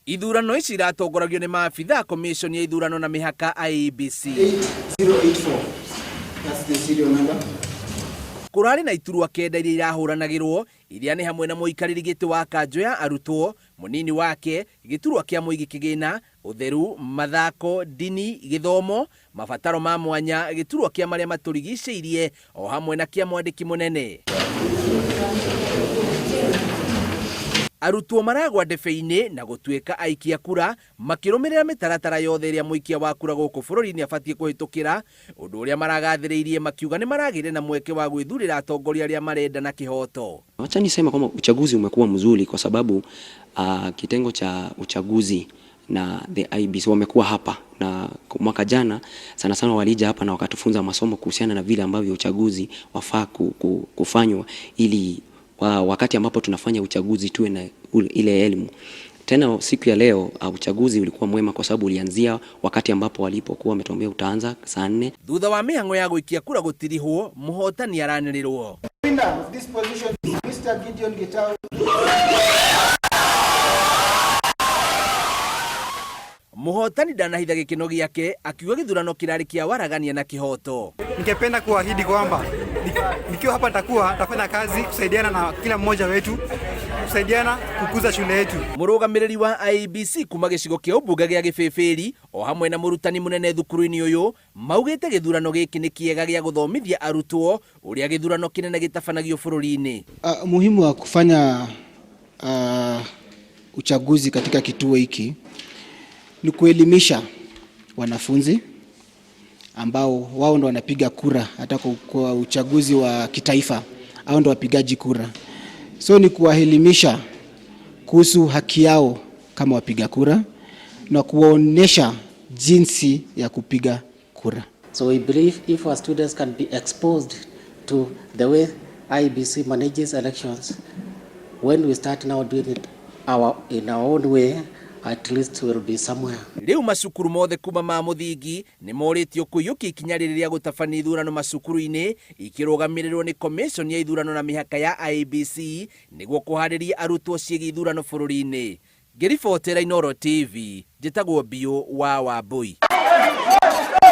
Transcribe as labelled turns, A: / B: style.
A: Ithurano ici iratongoragio ni maabitha commission ya ithurano na mihaka IEBC.
B: 8084. That's the serial number.
A: Kurari na iturwa kenda iria irahuranagirwo iria ni hamwe na muikariri giti wa kanjo ya arutwo, munini wake, giturwa kia muigi kigina, utheru, mathako, dini, githomo, mabataro ma mwanya, giturwa kia maria maturigiceirie, o hamwe na kia mwandiki munene. Arutwo maragwa ndebe-ini na gutuika aikia kura makirumirira mitaratara yothe iria muikia wa kura guku bururi-ini abatie kuhitukira, undu uria maragathiriirie makiuga ni maragire na mweke wa gwithurira atongoria aria marenda na kihoto.
C: Wacha nisema kwamba uchaguzi umekuwa mzuri kwa sababu kitengo cha uchaguzi na the IEBC wamekuwa hapa, na mwaka jana sana sana walija hapa na wakatufunza masomo kuhusiana na vile ambavyo uchaguzi wafaa kufanywa ili wakati ambapo tunafanya uchaguzi tuwe na ile elimu. Tena siku ya leo uchaguzi ulikuwa mwema kwa sababu ulianzia wakati ambapo walipokuwa wametuambia utaanza saa 4.
A: Thutha wa mihango ya guikia kura gutirihwo, muhotani aranĩrĩrwo.
B: Winner of this position is Mr. Gideon Gitau.
A: Muhotani ndanahitha gikino giake akiuga githurano kirari kia waragania na kihoto.
D: Ningependa kuahidi kwamba nikiwa hapa nitafanya kazi kusaidiana na kila mmoja wetu, kusaidiana kukuza shule yetu.
A: Murugamiriri wa IEBC kuma gicigo kia ubunge gia Gibibiri o hamwe na murutani munene thukuru-ini uyu maugite githurano giki ni kiega gia guthomithia arutwo uria githurano kinene gitabanagio bururi-ini.
B: Muhimu wa kufanya uchaguzi katika kituo hiki ni kuelimisha wanafunzi ambao wao ndo wanapiga kura hata kwa uchaguzi wa kitaifa, hao ndo wapigaji kura. So ni kuwaelimisha kuhusu haki yao kama wapiga kura na kuwaonesha jinsi ya kupiga kura.
E: So we believe if our students can be exposed to the way IEBC manages elections, when we start now doing it in our own way, at least will be somewhere.
A: Riu macukuru mothe kuma ma muthingi ni moritio kuyuki ikinya riria gutabania ithurano macukuru-ini ikirugamirirwo ni commission ya ithurano na mihaka ya IEBC niguo kuhariria arutwo ciigi ithurano bururi-ini. Ngiribotera Inooro TV, njitagwo Bio wa Wambui.